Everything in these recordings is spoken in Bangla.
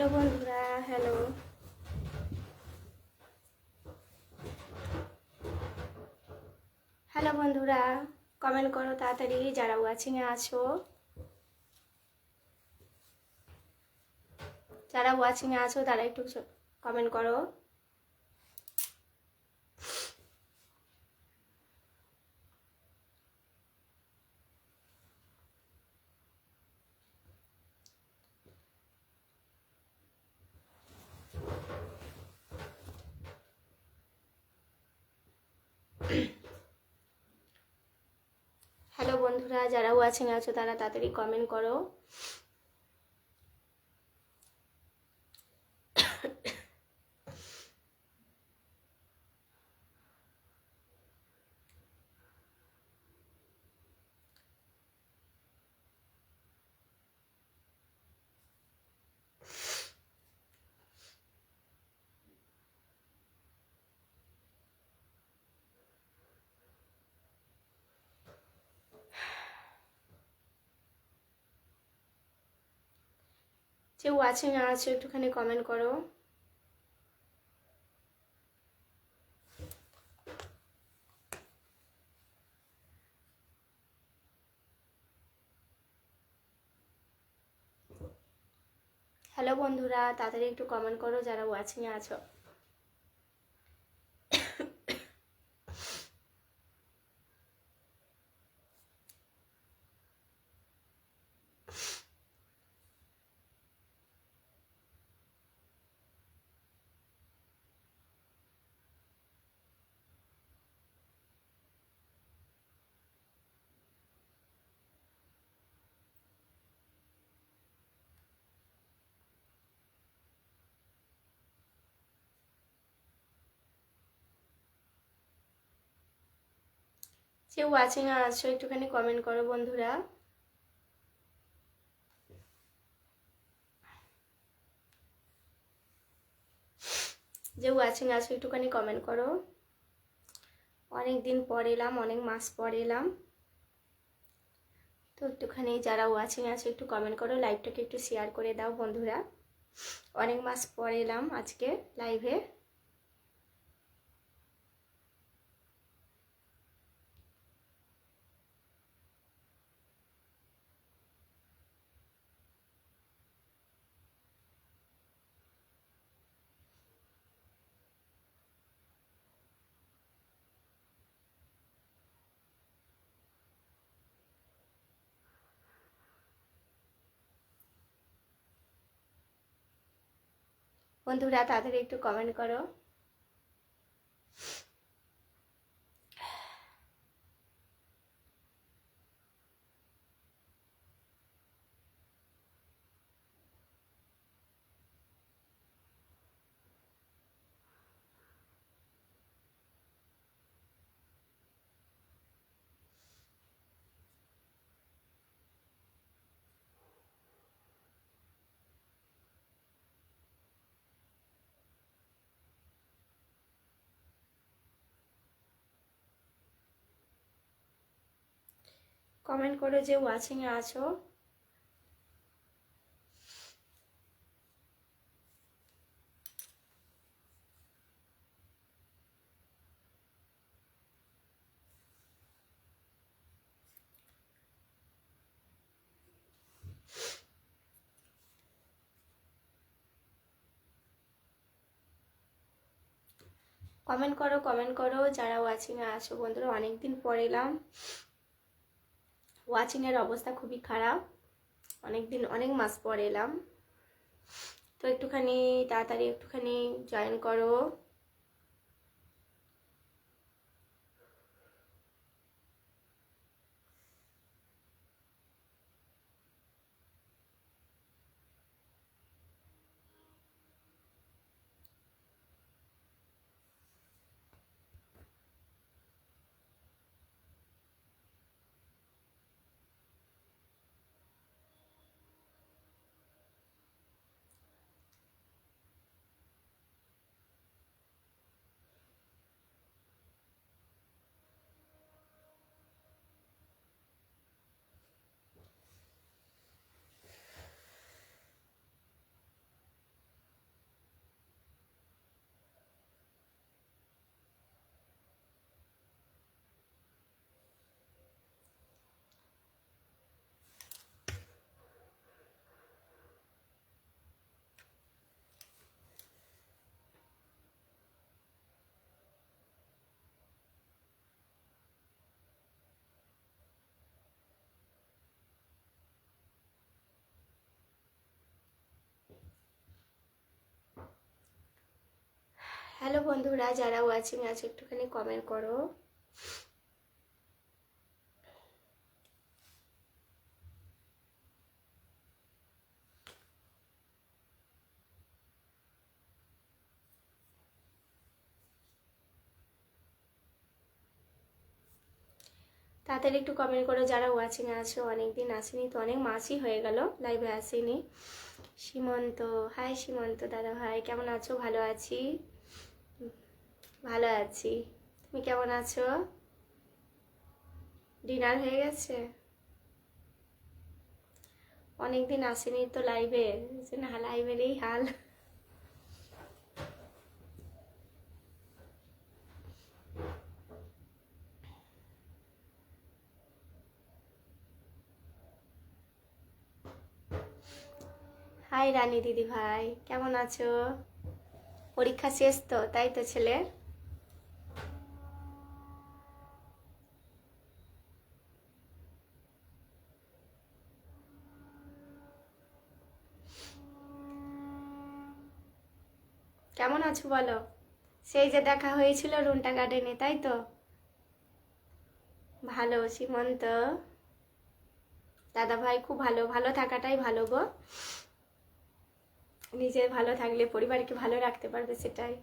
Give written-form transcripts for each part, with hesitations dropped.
হ্যালো বন্ধুরা, হ্যালো। হ্যালো বন্ধুরা, কমেন্ট করো তাড়াতাড়ি যারা ওয়াচিংয়ে আছো। যারা ওয়াচিংয়ে আছো তারা একটু কমেন্ট করো। হ্যালো বন্ধুরা, যারা ওয়াচিংয়ে আছো তারা তাড়াতাড়ি কমেন্ট করো। যে ওয়াচিংয়ে আছো একটুখানি কমেন্ট করো। হ্যালো বন্ধুরা, তাড়াতাড়ি একটু কমেন্ট করো যারা ওয়াচিংয়ে আছো। যে ওয়াচিংয়ে আছো একটুখানি কমেন্ট করো বন্ধুরা। যে ওয়াচিং আছো একটুখানি কমেন্ট করো। অনেক দিন পর এলাম, অনেক মাস পর এলাম, তো একটুখানি যারা ওয়াচিং আছে একটু কমেন্ট করো, লাইভটাকে একটু শেয়ার করে দাও বন্ধুরা। অনেক মাস পর এলাম আজকে লাইভে। বন্ধুরা তাড়াতাড়ি একটু কমেন্ট করো। কমেন্ট করো যে ওয়াচিংয়ে আছো। কমেন্ট করো, কমেন্ট করো যারা ওয়াচিংয়ে আছো বন্ধুরা। অনেকদিন পর এলাম, ওয়াচিংয়ের অবস্থা খুবই খারাপ, অনেকদিন অনেক মাস পর এলাম, তো একটুখানি তাড়াতাড়ি একটুখানি জয়েন করো। হ্যালো বন্ধুরা, যারা ওয়াচিং আছে একটুখানি কমেন্ট করো। তাড়াতাড়ি একটু কমেন্ট করো যারা ওয়াচিং আছো। অনেকদিন আসেনি তো, অনেক মাসই হয়ে গেল লাইভে আসেনি। সীমন্ত, হাই সীমন্ত দাদা ভাই, কেমন আছো? ভালো আছি, ভালো আছি। তুমি কেমন আছো? ডিনার হয়ে গেছে? অনেকদিন আসেনি তো লাইভে, না লাইভেরই হাল। হাই রানী দিদি ভাই, কেমন আছো? পরীক্ষা শেষ তো, তাই তো ছেলে? কেমন আছো বলো? সেই যে দেখা হয়েছিল রুনটা গার্ডেনে, তাই তো? ভালো সীমন্ত দাদা ভাই, খুব ভালো। ভালো থাকাটাই ভালো গো। নিজে ভালো থাকলে পরিবারকে ভালো রাখতে পারবে, সেটাই।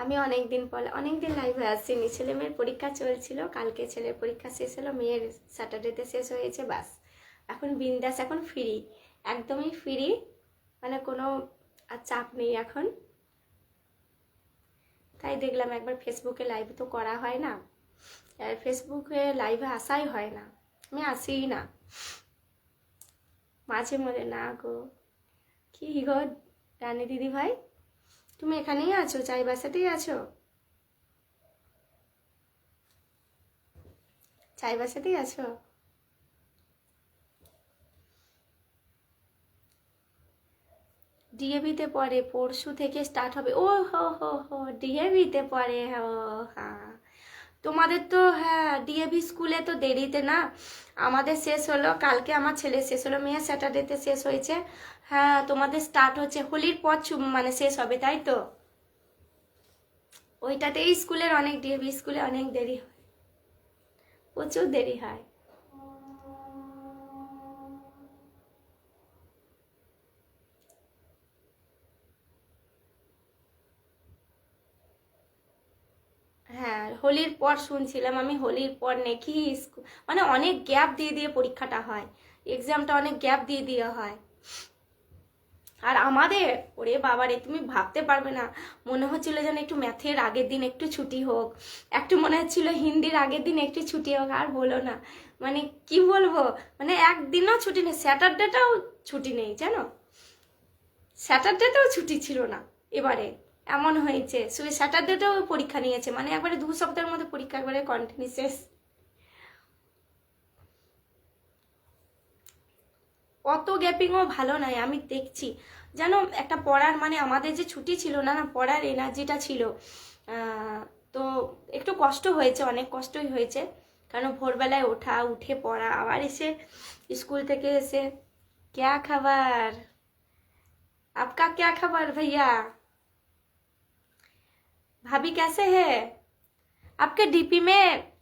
আমি অনেকদিন লাইভে আসিনি। ছেলে মেয়ের পরীক্ষা চলছিল, কালকে ছেলের পরীক্ষা শেষ হলো, মেয়ের স্যাটারডেতে শেষ হয়েছে, বাস। এখন বিন্দাস, এখন ফ্রি, একদমই ফ্রি, মানে কোনো আর চাপ নেই এখন। তাই দেখলাম একবার ফেসবুকে লাইভ তো করা হয় না, আর ফেসবুকে লাইভে আসাই হয় না, আমি আসিই না মাঝে মধ্যে। না গো, কি গো রানী দিদি ভাই, তুমি এখানেই আছো? চাই বাসাতেই আছো? চাই বাসাতেই আছো? ডিএভিতে পড়ে, পরশু থেকে স্টার্ট হবে। ও হো হো হো, ডিএভিতে পড়ে, ও হ্যাঁ। তোমাদের তো হ্যাঁ, ডিএভি স্কুলে তো দেরিতে না, আমাদের শেষ হলো কালকে, আমার ছেলে শেষ হলো, মেয়ে স্যাটারডেতে শেষ হয়েছে। হ্যাঁ, তোমাদের স্টার্ট হচ্ছে হোলির পর মানে শেষ হবে, তাই তো? ওইটাতেই স্কুলের অনেক, ডিএভি স্কুলে অনেক দেরি হয়, প্রচুর দেরি হয়। হ্যাঁ, হোলির পর শুনছিলাম আমি, হোলির পর নাকি মানে অনেক গ্যাপ দিয়ে দিয়ে পরীক্ষাটা হয়, এক্সামটা অনেক গ্যাপ দিয়ে দিয়ে হয়। আর আমাদের, ওরে বাবারে, তুমি ভাবতে পারবে না, মনে হচ্ছিল যেন একটু ম্যাথের আগের দিন একটু ছুটি হোক, একটু মনে হচ্ছিল হিন্দির আগের দিন একটু ছুটি হোক। আর বলো না, মানে কি বলবো, মানে একদিনও ছুটি নেই, স্যাটারডেটাও ছুটি নেই জানো, স্যাটারডেতেও ছুটি ছিল না এবারে। এমন হয়েছে, শুধু স্যাটারডেতেও পরীক্ষা নিয়েছে, মানে একবারে 2 সপ্তাহের মধ্যে পরীক্ষা একবারে কন্টিনিউ শেষ। অত গ্যাপিংও ভালো নয়, আমি দেখছি যেন একটা পড়ার, মানে আমাদের যে ছুটি ছিল না, না পড়ার এনার্জিটা ছিল। তো একটু কষ্ট হয়েছে, অনেক কষ্টই হয়েছে, কারণ ভোরবেলায় ওঠা, উঠে পড়া, আবার এসে স্কুল থেকে এসে। क्या खबर? आपका क्या खबर भैया? भाभी कैसे है? आपके डीपी में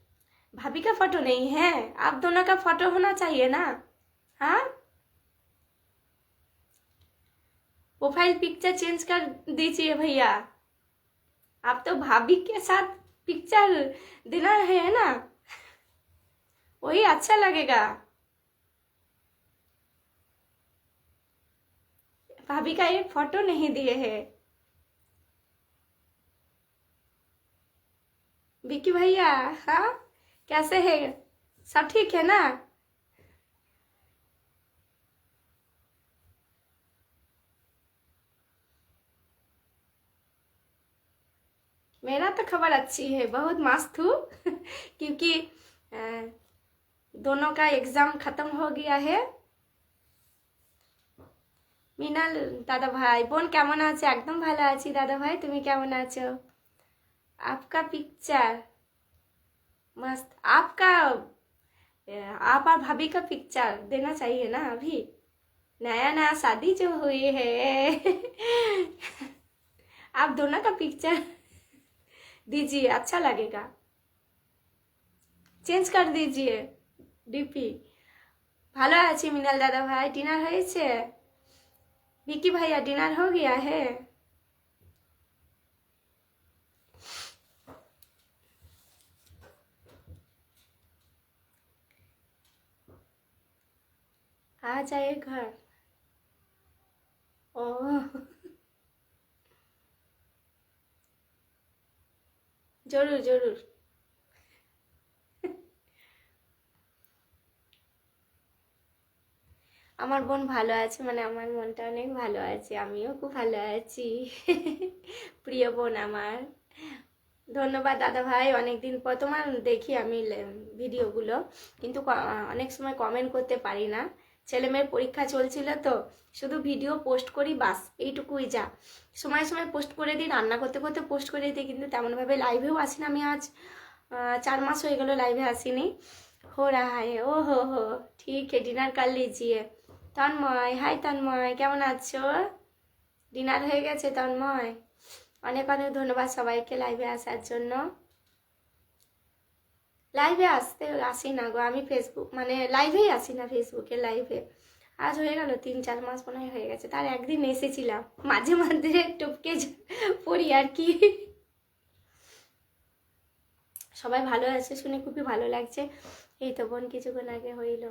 भाभी का फोटो नहीं है, आप दोनों का फोटो होना चाहिए ना। हाँ, प्रोफाइल पिक्चर चेंज कर दीजिए भैया, आप तो भाभी के साथ पिक्चर देना है ना, वही अच्छा लगेगा। भाभी का एक फोटो नहीं दिए है। विक्की भैया, हाँ कैसे है, सब ठीक है ना? मेरा तो खबर अच्छी है, बहुत मस्त हूँ क्योंकि अ, दोनों का एग्जाम खत्म हो गया है। মিনাল দাদা ভাই, বোন কেমন আছে? একদম ভালো আছি দাদা ভাই, তুমি কেমন আছো? आपका पिक्चर मस्त, आपका आप और भाभी का पिक्चर देना चाहिए ना अभी। नया नया शादी जो हुई है आप दोनों का पिक्चर दीजिए, अच्छा लगेगा। চেঞ্জ कर दीजिए ডিপি। ভালো আছি মিনাল দাদা ভাই। ডিনার হয়েছে? विकी भैया डिनर हो गया है? आ जाए घर। ओह जरूर जरूर। আমার বোন ভালো আছে মানে আমার মনটা অনেক ভালো আছে, আমিও খুব ভালো আছি প্রিয় বোন আমার। ধন্যবাদ দাদা ভাই, অনেকদিন পর তোমার দেখি আমি ভিডিওগুলো, কিন্তু অনেক সময় কমেন্ট করতে পারি না। ছেলে মেয়ের পরীক্ষা চলছিল তো শুধু ভিডিও পোস্ট করি, বাস এইটুকুই যা। সময় সময় পোস্ট করে দিই, রান্না করতে করতে পোস্ট করে দিই, কিন্তু তেমনভাবে লাইভেও আসি না। আমি আজ 4 মাস হয়ে গেলো লাইভে আসিনি। हो रहा है, ओ हो ठीक है, डिनर कर लीजिए। তন্ময়, হাই তন্ময়, কেমন আছো? ডিনার হয়ে গেছে তন্ময়? অনেক অনেক ধন্যবাদ সবাইকে লাইভে আসার জন্য। লাইভে আসি না গো আমি, ফেসবুক মানে লাইভেই আসি না, ফেসবুকে লাইভে। আজ হয়ে গেল 3-4 মাস মনে হয় হয়ে গেছে। তার একদিন এসেছিলাম, মাঝে মাঝে টপকে পড়ি আর কি। সবাই ভালো আছে শুনে খুবই ভালো লাগছে। এই তো বোন কিছুক্ষণ আগে হইল।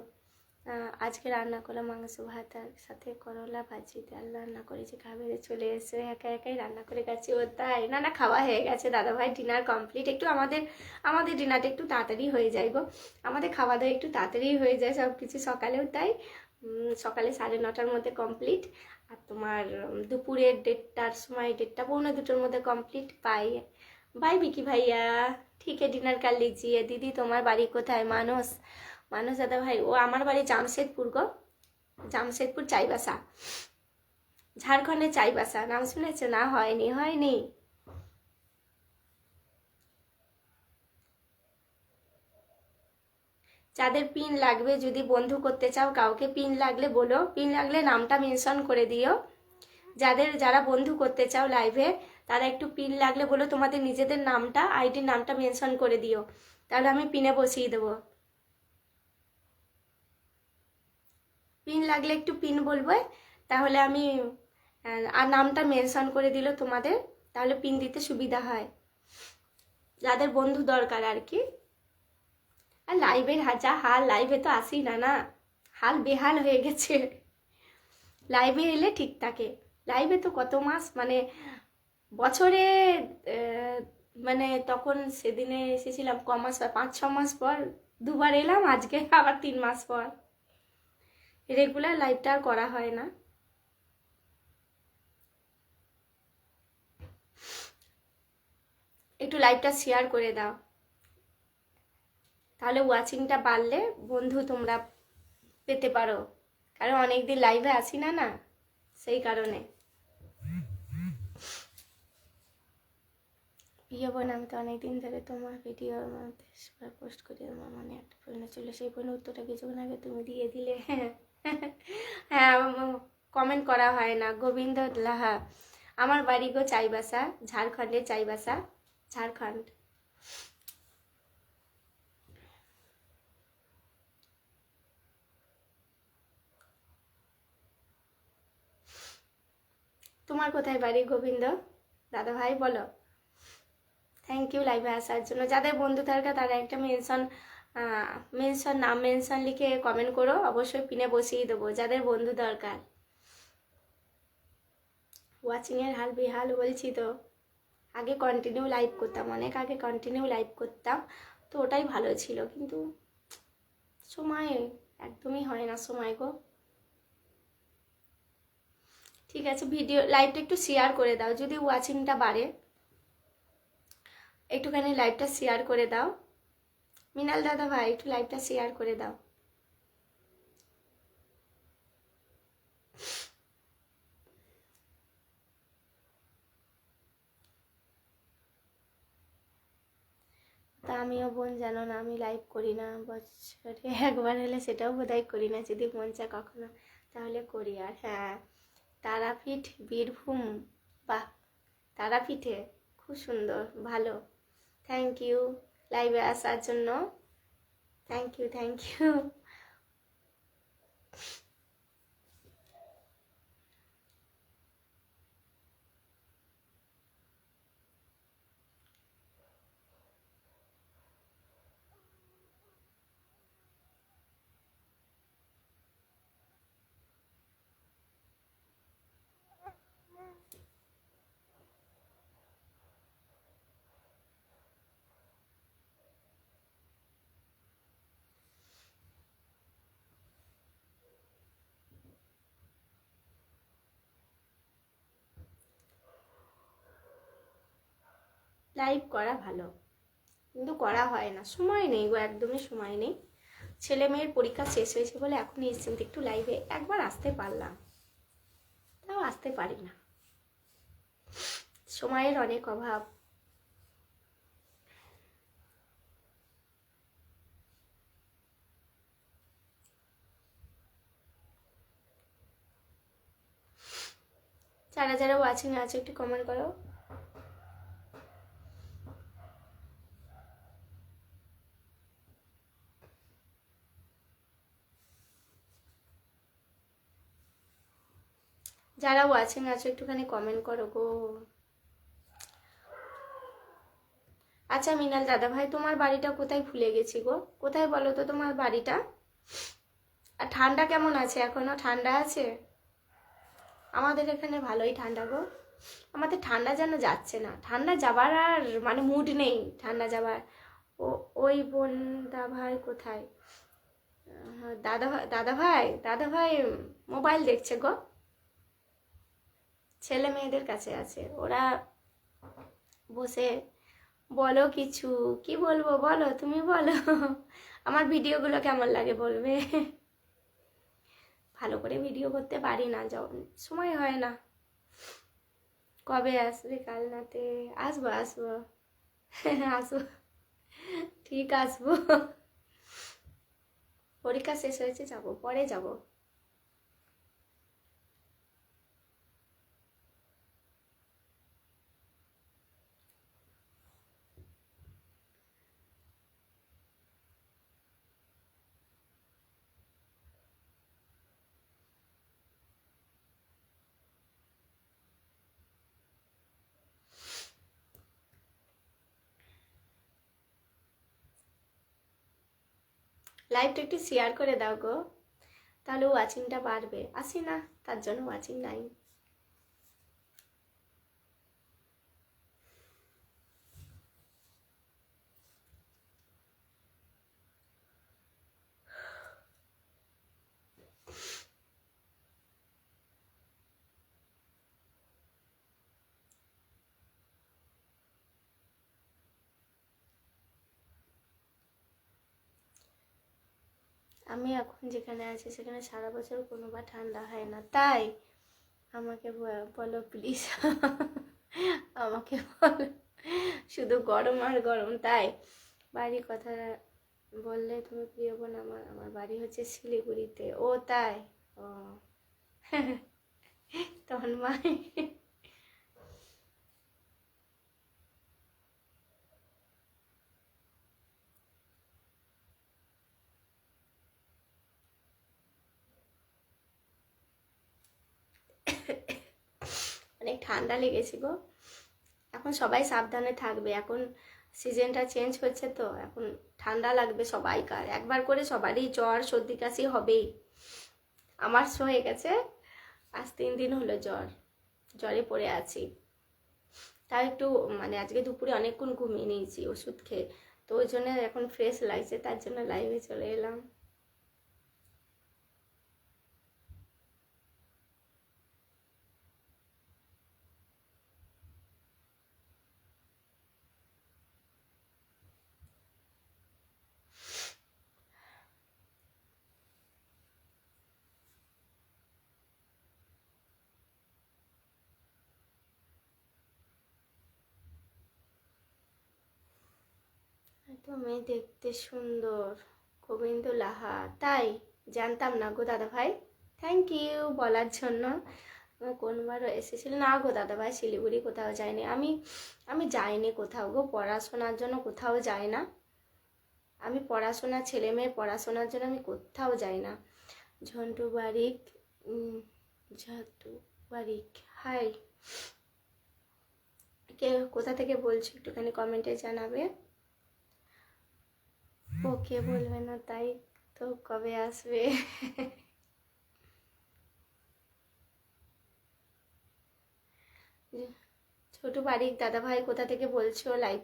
আজকে রান্না করলাম মাংস ভাত আর সাথে করলা ভাজি, ডাল রান্না করেছি। খাবে চলে এসে একা একাই রান্না করে গেছি। ও তাই? না না, খাওয়া হয়ে গেছে দাদা ভাই, ডিনার কমপ্লিট। একটু আমাদের ডিনারটা একটু তাড়াতাড়ি হয়ে যায় গো, আমাদের খাওয়া দাওয়া একটু তাড়াতাড়ি হয়ে যায় সব কিছু। সকালেও তাই, সকালে 9:30টার মধ্যে কমপ্লিট, আর তোমার দুপুরে 1:30টার সময়, 1:30 পৌনে 2টোর মধ্যে কমপ্লিট। বাই বাই বিকি ভাইয়া, ঠিক আছে ডিনার कर लीजिए। দিদি তোমার বাড়ি কোথায়? মানস, মানস দাদা ভাই, ও আমার বাড়ি জামশেদপুর গো, জামশেদপুর চাইবাসা, ঝাড়খণ্ডের চাইবাসা। নাম শুনেছো? না হয়নি, হয়নি। যাদের পিন লাগবে, যদি বন্ধু করতে চাও কাউকে, পিন লাগলে বলো, পিন লাগলে নামটা মেনশন করে দিও। যারা বন্ধু করতে চাও লাইভে, তারা একটু পিন লাগলে বলো, তোমাদের নিজেদের নামটা, আইডির নামটা মেনশন করে দিও, তাহলে আমি পিনে বসিয়ে দেবো। পিন লাগলে একটু পিন বলবে, তাহলে আমি আর নামটা মেনশন করে দিল তোমাদের, তাহলে পিন দিতে সুবিধা হয়, যাদের বন্ধু দরকার আর কি। আর লাইভের যা হাল, লাইভে তো আসি না না, হাল বেহাল হয়ে গেছে। লাইভে এলে ঠিক থাকে, লাইভে তো কত মাস মানে বছরে মানে তখন সেদিনে এসেছিলাম কমাস, 5-6 মাস পর দুবার এলাম, আজকে আবার 3 মাস পর। রেগুলার লাইভটা আর করা হয় না। একটু লাইভটা শেয়ার করে দাও, তাহলে ওয়াচিংটা বাড়লে বন্ধু তোমরা পেতে পারো, কারণ অনেকদিন লাইভে আসি না না, সেই কারণে। প্রিয় বোন, আমি তো অনেকদিন ধরে তোমার ভিডিওর মধ্যে পোস্ট করি, আমার মনে একটা প্রশ্ন ছিল, সেই বোনের উত্তরটা কিছুক্ষণ আগে তুমি দিয়ে দিলে। হ্যাঁ, কমেন্ট করা হয় না। গোবিন্দ লাহা, আমার বাড়ি গো চাইবাসা, ঝাড়খণ্ডের চাইবাসা, ঝাড়খণ্ড। তোমার কোথায় বাড়ি গোবিন্দ দাদা ভাই বলো? থ্যাংক ইউ লাইভে আসার জন্য। যাদের বন্ধু দরকার তারা একটা নাম মেনশন লিখে কমেন্ট করো, অবশ্যই পিনে বসিয়ে দেবো যাদের বন্ধু দরকার। ওয়াচিংয়ের হাল বেহাল বলছি তো। আগে কন্টিনিউ লাইভ করতাম, অনেক আগে কন্টিনিউ লাইভ করতাম, তো ওটাই ভালো ছিল, কিন্তু সময় একদমই হয় না সময় গো। ঠিক আছে, ভিডিও লাইভটা একটু শেয়ার করে দাও, যদি ওয়াচিংটা বাড়ে একটুখানি লাইভটা শেয়ার করে দাও। মিনাল দাদা ভাই একটু লাইভটা শেয়ার করে দাও। তা আমিও বোন জানো না, আমি লাইভ করি না, বছরে একবার হলে সেটাও বোধহয় করি না, যদি মন চায় কখনো। তাহলে করি। আর হ্যাঁ, তারাপীঠ বীরভূম, বাহ, তারাপীঠে খুব সুন্দর, ভালো। থ্যাংক ইউ লাইভে আসার জন্য, thank you thank you. Live করা ভালো, কিন্তু করা হয় না, সময় নেই গো, একদমই সময় নেই। ছেলে মেয়ের পরীক্ষা শেষ হয়েছে বলে এখন নিশ্চিন্তে একটু লাইভে একবার আসতে পারলাম, তাও আসতে পারি না, সময়ের অনেক অভাব। যারা যারা ওয়াচিং আছে একটু কমেন্ট করো। যারা ওয়াচিং আছো একটুখানি কমেন্ট করো গো। আচ্ছা মিনাল দাদা ভাই, তোমার বাড়িটা কোথায়, ভুলে গেছি গো, কোথায় বলো তো তোমার বাড়িটা? আর ঠান্ডা কেমন আছে, এখনো ঠান্ডা আছে? আমাদের এখানে ভালোই ঠান্ডা গো, আমাদের ঠান্ডা যেন যাচ্ছে না, ঠান্ডা যাবার আর মানে মুড নেই ঠান্ডা যাবার। ও, ওই বোন দা ভাই কোথায়? দাদা ভাই, দাদা ভাই, দাদা ভাই মোবাইল দেখছে গো, ছেলে মেয়েদের কাছে আছে ওরা, বসে। বলো কিছু, কি বলবো বলো, তুমি বলো। আমার ভিডিওগুলো কেমন লাগে বলবে। ভালো করে ভিডিও করতে পারি না, যখন সময় হয় না। কবে আসবে কাল নাতে? আসবো আসবো। আসবো, ঠিক আসবো। পরীক্ষা শেষ হয়েছে, যাবো, পরে যাবো। লাইভটা একটু শেয়ার করে দাও গো, তাহলে ওয়াচিংটা বাড়বে। আসি না, তার জন্য ওয়াচিং নাই। আমি এখন যেখানে আছি সেখানে সারা বছর কোনোবার ঠান্ডা হয় না, তাই? আমাকে বলো প্লিজ। আমাকে বলো, শুধু গরম আর গরম, তাই? বাড়ির কথা বললে তুমি, প্রিয় বোন আমার, আমার বাড়ি হচ্ছে শিলিগুড়িতে। ও তাই? ও। তন্ময়। অনেক ঠান্ডা লেগেছে গো, এখন সবাই সাবধানে থাকবে, এখন সিজনটা চেঞ্জ হচ্ছে তো, এখন ঠান্ডা লাগবে সবাইকার, একবার করে সবারই জ্বর সর্দি কাশি হবেই। আমার হয়ে গেছে, আজ 3 দিন হলো জ্বর, জ্বরে পড়ে আছি। তাও একটু মানে আজকে দুপুরে অনেকক্ষণ ঘুমিয়ে নিয়েছি ওষুধ খেয়ে, তো ওই জন্য এখন ফ্রেশ লাগছে, তার জন্য লাইভে চলে এলাম। তো মেয়ে দেখতে সুন্দর, গোবিন্দ লাহা, তাই? জানতাম না গো দাদা ভাই, থ্যাংক ইউ বলার জন্য। কোনবারও এসেছিল না গো দাদাভাই, শিলিগুড়ি কোথাও যায়নি আমি। আমি যাইনি কোথাও গো, পড়াশোনার জন্য কোথাও যাই না আমি। পড়াশোনা, ছেলে মেয়ের পড়াশোনার জন্য আমি কোথাও যাই না। ঝন্টু বারিক, ঝন্টু বারিক, হাই। কে কোথা থেকে বলছো একটুখানি কমেন্টে জানাবে। ওকে বলবে না তাই তো, কবে আসবে? ছোট বাড়ির দাদা ভাই কোথা থেকে বলছো, লাইভ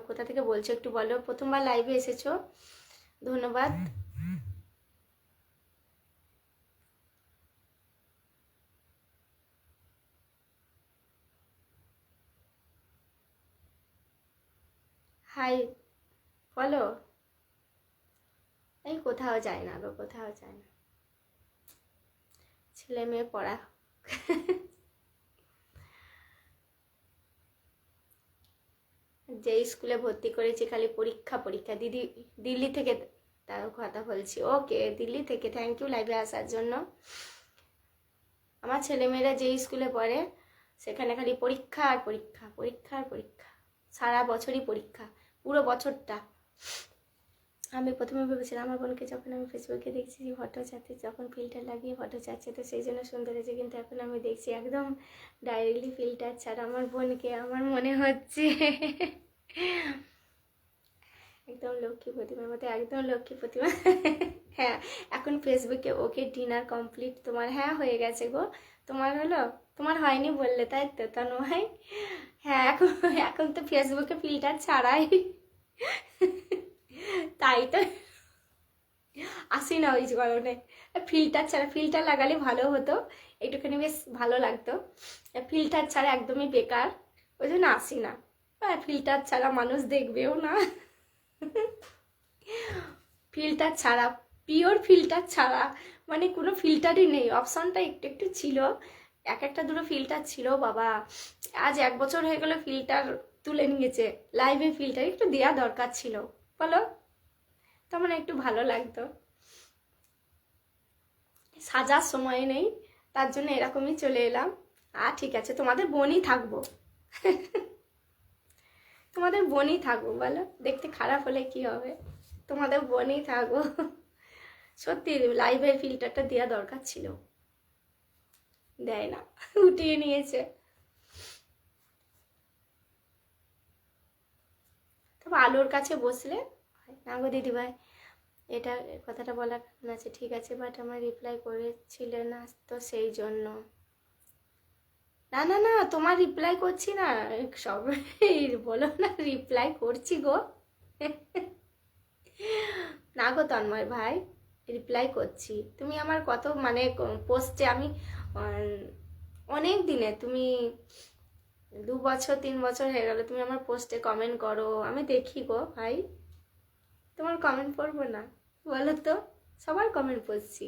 কোথা থেকে বলছো একটু বলো। প্রথমবার লাইভে এসেছো, ধন্যবাদ। হাই বলো। এই কোথাও যায় না গো, কোথাও যায় না, ছেলে মেয়ে পড়া। যে স্কুলে ভর্তি করেছি খালি পরীক্ষা পরীক্ষা। দিদি দিল্লি থেকে তার কথা বলছি। ওকে, দিল্লি থেকে, থ্যাংক ইউ লাইভে আসার জন্য। আমার ছেলেমেয়েরা যে স্কুলে পড়ে সেখানে খালি পরীক্ষা আর পরীক্ষা, পরীক্ষা আর পরীক্ষা, সারা বছরই পরীক্ষা, পুরো বছরটা। আমি প্রথমে ভেবেছিলাম আমার বোনকে, যখন আমি ফেসবুকে দেখছি যে ফটো চাচ্ছে, যখন ফিল্টার লাগিয়ে ফটো চাচ্ছে তো সেই জন্য সুন্দর হয়েছে, কিন্তু এখন আমি দেখছি একদম ডাইরেক্টলি ফিল্টার ছাড়া আমার বোনকে আমার মনে হচ্ছে একদম লক্ষ্মী প্রতিমার মতো, একদম লক্ষ্মী প্রতিমা। হ্যাঁ, এখন ফেসবুকে ওকে ডিনার কমপ্লিট তোমার, হ্যাঁ হয়ে গেছে গো। তোমার হলো? তোমার হয়নি বললে তাই তো তনু ভাই? হ্যাঁ, এখন এখন তো ফেসবুকে ফিল্টার ছাড়াই। তাই তো আসি না ওই কারণে। ফিল্টার ছাড়া, ফিল্টার লাগালে ভালো হতো, একটুখানি বেশ ভালো লাগতো। ফিল্টার ছাড়া একদমই বেকার, ওই জন্য আসি না। ফিল্টার ছাড়া মানুষ দেখবেও না। ফিল্টার ছাড়া, পিওর ফিল্টার ছাড়া, মানে কোনো ফিল্টারই নেই, অপশনটা একটু একটু ছিল, এক একটা দুটো ফিল্টার ছিল বাবা। আজ 1 বছর হয়ে গেল ফিল্টার তুলে নিয়েছে। লাইভে ফিল্টার একটু দেওয়া দরকার ছিল বলো, তখন একটু ভালো লাগতো। সাজার সময় নেই, তার জন্য এরকমই চলে এলাম। আর ঠিক আছে, তোমাদের বোনই থাকবো। তোমাদের বোনই থাকবো বলো, দেখতে খারাপ হলে কি হবে, তোমাদের বোনই থাকবো। সত্যি লাইভের ফিল্টারটা দেওয়া দরকার ছিল, দেয় না, উঠিয়ে নিয়েছে। তবে আলোর কাছে বসলে না গো দিদিভাই, এটা কথাটা বলার কারণ আছে, ঠিক আছে, বাট আমার রিপ্লাই করেছিলে না তো সেই জন্য। না না না, তোমার রিপ্লাই করছি না, সব বলো না রিপ্লাই করছি গো। না গো তন্ময় ভাই, রিপ্লাই করছি। তুমি আমার কত মানে পোস্টে আমি অনেক দিনে, তুমি 2 বছর 3 বছর হয়ে গেল তুমি আমার পোস্টে কমেন্ট করো, আমি দেখি গো ভাই। তোমার কমেন্ট পড়বো না বলো তো? সবার কমেন্ট পড়ছি।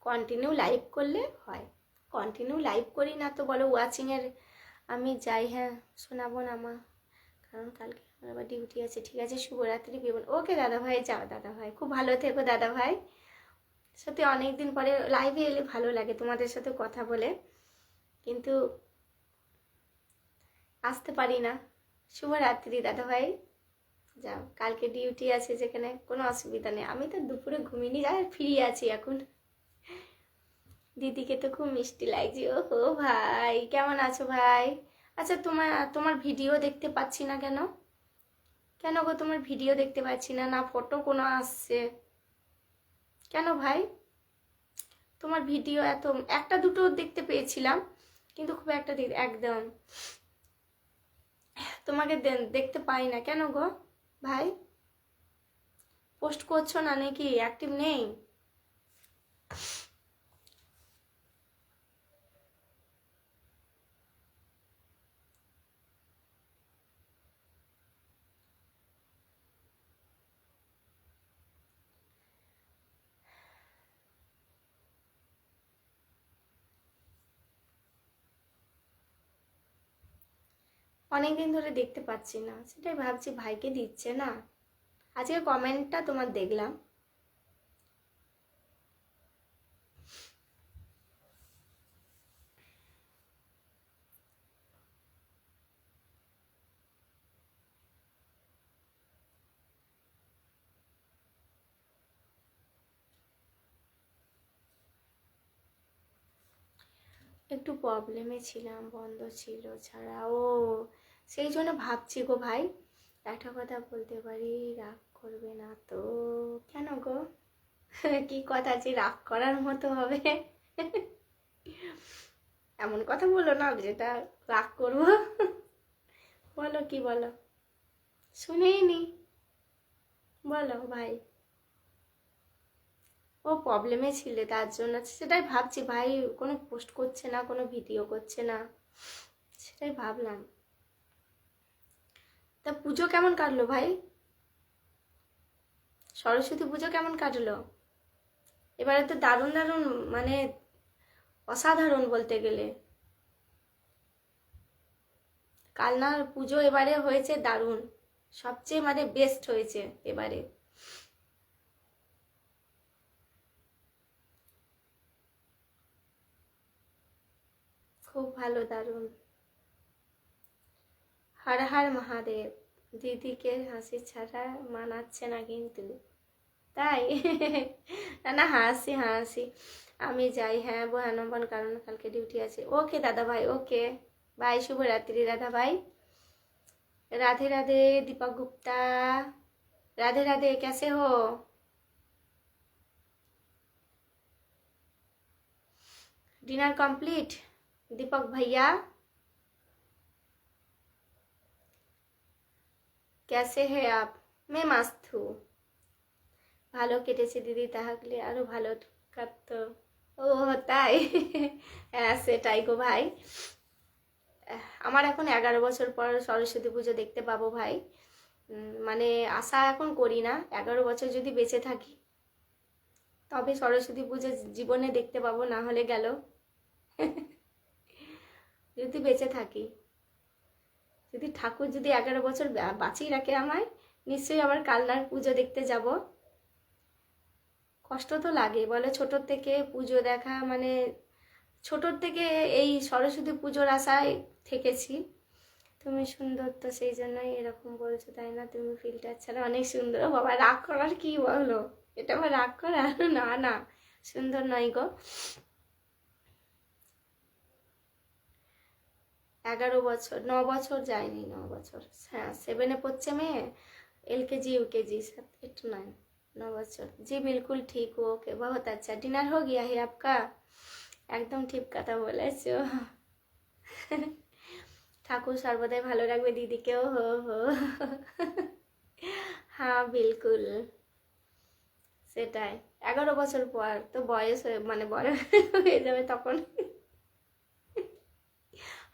কন্টিনিউ লাইভ করলে হয়, কন্টিনিউ লাইভ করি না তো বলো ওয়াচিংয়ের আমি যাই। হ্যাঁ শোনাবো না মা, কারণ কালকে আমার আবার ডিউটি আছে। ঠিক আছে, শুভরাত্রি বিবন। ওকে দাদা ভাই, যাও দাদা ভাই, খুব ভালো থেকো দাদা ভাই। সত্যি অনেকদিন পরে লাইভে এলে ভালো লাগে তোমাদের সাথে কথা বলে, কিন্তু আসতে পারি না। শুভরাত্রি দাদা ভাই, যাও, কালকে ডিউটি আছে যেখানে কোনো অসুবিধা নেই। আমি তো দুপুরে ঘুমিয়ে নিয়ে যাই, ফ্রি আছি এখন। দিদিকে তো খুব মিষ্টি লাগছে। ও হো ভাই, কেমন আছো ভাই? আচ্ছা, তোমার তোমার ভিডিও দেখতে পাচ্ছি না কেন? কেন গো তোমার ভিডিও দেখতে পাচ্ছি না, না ফটো কোনো আসছে কেন ভাই? তোমার ভিডিও এত একটা দুটো দেখতে পেয়েছিলাম, কিন্তু খুব একটা একদম তোমাকে দেখতে পাই না কেন গো ভাই? পোস্ট করছো না নাকি, অ্যাক্টিভ নেই? অনেকদিন ধরে দেখতে পাচ্ছি না, সেটাই ভাবছি ভাইকে দিচ্ছে না। আজকে কমেন্টটা তোমার দেখলাম। একটু প্রবলেমে ছিলাম, বন্ধ ছিল ছাড়া। ও সেই জন্য ভাবছি গো ভাই, একটা কথা বলতে পারি, রাগ করবে না তো? কেন গো? কি কথা যে রাগ করার মতো হবে? এমন কথা বলো না যেটা রাগ করবো। বলো, কি বলো, শুনেই নি, বলো ভাই। ও প্রবলেমে ছিলে তার জন্য, সেটাই ভাবছি ভাই কোনো পোস্ট করছে না, কোনো ভিডিও করছে না, সেটাই ভাবলাম। তা পুজো কেমন কাটলো ভাই? সরস্বতী পুজো কেমন কাটলো? এবারে তো দারুণ দারুণ, মানে অসাধারণ বলতে গেলে। কালনার পুজো এবারে হয়েছে দারুণ, সবচেয়ে মানে বেস্ট হয়েছে এবারে। খুব ভালো, দারুণ। হর হর মহাদেব। দিদিকে হাসি ছাড়া মানাচ্ছে না কিন্তু, তাই? না না, হাসি হাসি। আমি যাই, হ্যাঁ বহানম্বন, কারণ কালকে ডিউটি আছে। ওকে দাদা ভাই, ওকে বাই, শুভরাত্রি দাদা भाई। राधे राधे दीपक गुप्ता। राधे राधे, कैसे हो? डिनर कंप्लीट दीपक भैया? कैसे हैं आप? मैं मस्त हूँ। ভালো কেটেছে দিদি, তাহলে আরো ভালো কাটতো। ও তাই? হ্যাঁ সেটাই গো ভাই। আমার এখন 11 বছর পর সরস্বতী পুজো দেখতে পাবো ভাই। মানে আশা এখন করি না, 11 বছর যদি বেঁচে থাকি তবে সরস্বতী পুজো জীবনে দেখতে পাবো, না হলে গেল। যদি বেঁচে থাকি, যদি ঠাকুর যদি 11 বছর বাঁচিয়ে রাখে আমায়, নিশ্চয়ই আবার কালনার পুজো দেখতে যাব। কষ্ট তো লাগে বলে, ছোটোর থেকে পুজো দেখা, মানে ছোটোর থেকে এই সরস্বতী পুজোর আশায় থেকেছি। তুমি সুন্দর তো সেই জন্যই এরকম বলছো, তাই না? তুমি ফিল্টার ছাড়া অনেক সুন্দর। ও বাবা, রাগ করার কি বলো? এটা আবার রাগ করা? না না, সুন্দর নয় গো। 11 বছর, 9 বছর যায়নি, 9 বছর। হ্যাঁ 7-এ পড়ছে মেয়ে, LKG UKG, 8 9, 9 बच्चों। जी बिल्कुल ठीक हो, ओके, बहुत अच्छा। डिनर हो गया है आपका? একদম ঠিক কথা বলেছো। ঠাকুর সর্বদাই ভালো রাখবে দিদিকেও। হো হো। হ্যাঁ বিলকুল, সেটাই। 11 বছর পর তো বয়স হয়ে, মানে বড় হয়ে যাবে তখন।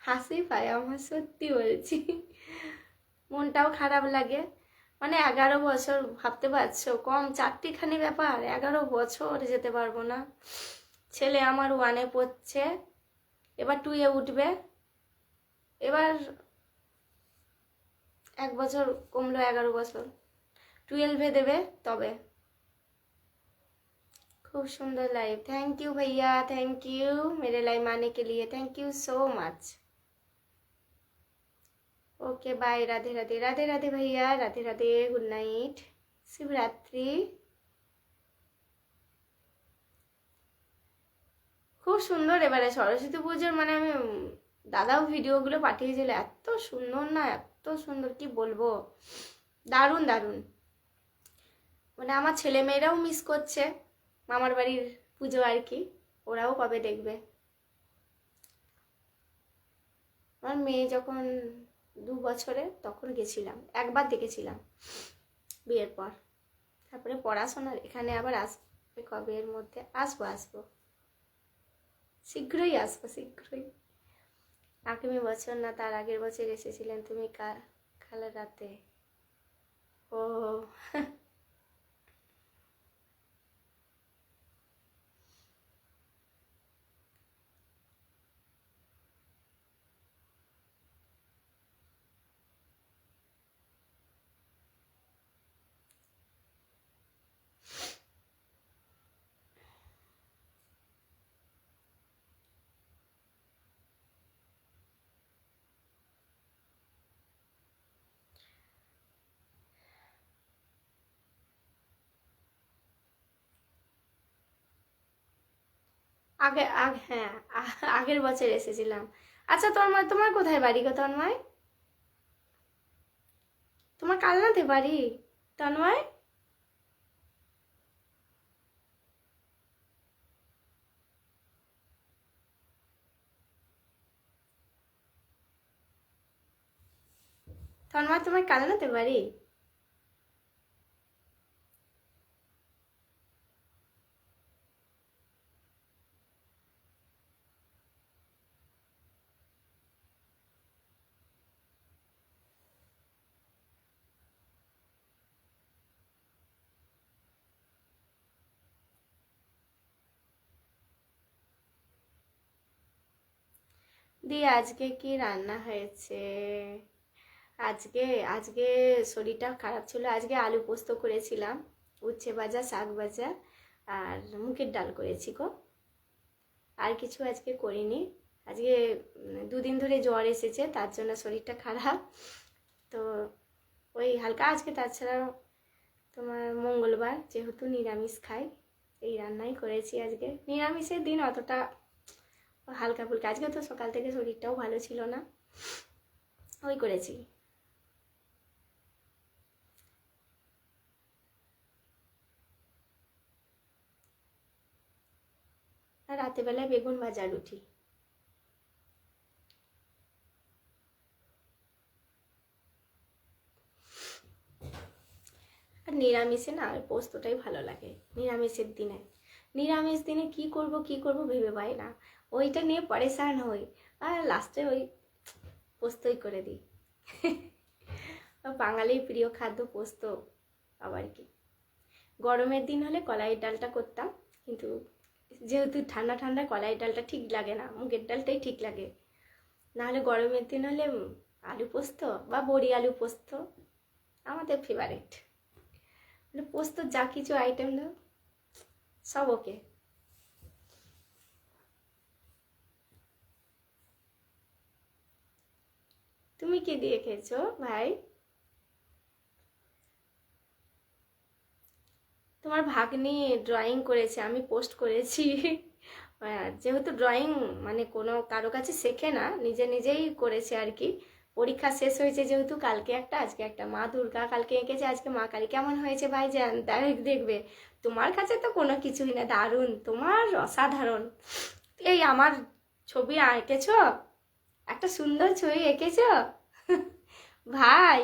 হাসি পায় আমার, সত্যি বলছি। মনটাও খারাপ লাগে। মানে 11 বছর, ভাবতে পারছো? কম 4টিখানি ব্যাপার, 11 বছর যেতে পারবো না। ছেলে আমার 1-এ পড়ছে, এবার 2-এ উঠবে। এবার 1 বছর কমলো, 11 বছর। 12-এ দেবে তবে। खूब सुंदर लाइव, थैंक यू भैया, थैंक यू मेरे लाइव आने के लिए, thank you so much. Okay bye, Radhe Radhe, Radhe Radhe भैया, राधे राधे, गुड नाइट, शुभ रात्रि। খুব সুন্দর এবারে সরস্বতী পুজোর, মানে আমি দাদাও ভিডিওগুলো পাঠিয়েছিল, এত সুন্দর না, এত সুন্দর কি বলবো, দারুণ দারুণ। মানে আমার ছেলে মেয়েরাও মিস করছে মামার বাড়ির পুজো আর কি, ওরাও কবে দেখবে। আমার মেয়ে যখন 2 বছরে তখন গেছিলাম, একবার দেখেছিলাম বিয়ের পর। তারপরে পড়াশোনার এখানে আবার আসবে কবে, এর মধ্যে আসবো আসবো, শীঘ্রই আসবো, শীঘ্রই। আগামী বছর না, তার আগের বছর এসেছিলেন তুমি কাল রাতে। ও আগে আগে হ্যাঁ, আগের বছর এসেছিলাম। আচ্ছা তন্ময়, তোমার কোথায় বাড়ি গো তন্ময়? তোমার কালনাতে বাড়ি তন্ময়? তন্ময়, তোমার কালনাতে বাড়ি? দিয়ে আজকে কি রান্না হয়েছে? আজকে আজকে শরীরটা খারাপ ছিল, আজকে আলু পোস্ত করেছিলাম, উচ্ছে ভাজা, শাক ভাজা, আর মুগের ডাল করেছি গো। আর কিছু আজকে করিনি। আজকে দুদিন ধরে জ্বর এসেছে, তার জন্য শরীরটা খারাপ। তো ওই হালকা আজকে, তাছাড়া তোমার মঙ্গলবার যেহেতু নিরামিষ খাই, এই রান্নাই করেছি আজকে। নিরামিষের দিন অতটা হালকা ফুলকা, আজকে তো সকাল থেকে শরীরটাও ভালো ছিল না, ওই করেছি। আর রাতের বেলায় বেগুন ভাজা, রুটি। আর নিরামিষে না ওই পোস্তটাই ভালো লাগে নিরামিষের দিনে। নিরামিষ দিনে কি করব কি করব ভেবে পাই না, ওইটা নিয়ে পরেশান হই, আর লাস্টে ওই পোস্তই করে দিই। বাঙালির প্রিয় খাদ্য পোস্ত, আবার কি। গরমের দিন হলে কলাইয়ের ডালটা করতাম, কিন্তু যেহেতু ঠান্ডা ঠান্ডা কলাইয়ের ডালটা ঠিক লাগে না, মুগের ডালটাই ঠিক লাগে। নাহলে গরমের দিন হলে আলু পোস্ত বা বড়ি আলু পোস্ত আমাদের ফেভারিট। মানে পোস্ত যা কিছু আইটেম দাও সব ওকে। তুমি কি দিয়ে খেয়েছো ভাই? তোমার ভাগ্নি ড্রয়িং করেছে, আমি পোস্ট করেছি। যেহেতু ড্রয়িং মানে কোনো কারো কাছে শেখে না, নিজে নিজেই করেছে আর কি। পরীক্ষা শেষ হয়েছে যেহেতু, কালকে একটা আজকে একটা, মা দুর্গা কালকে এঁকেছে, আজকে মা কালী। কেমন হয়েছে ভাইজান দেখবে। তোমার কাছে তো কোনো কিছুই না, দারুণ, তোমার অসাধারণ। এই আমার ছবি এঁকেছ, একটা সুন্দর ছবি এঁকেছ। ভাই,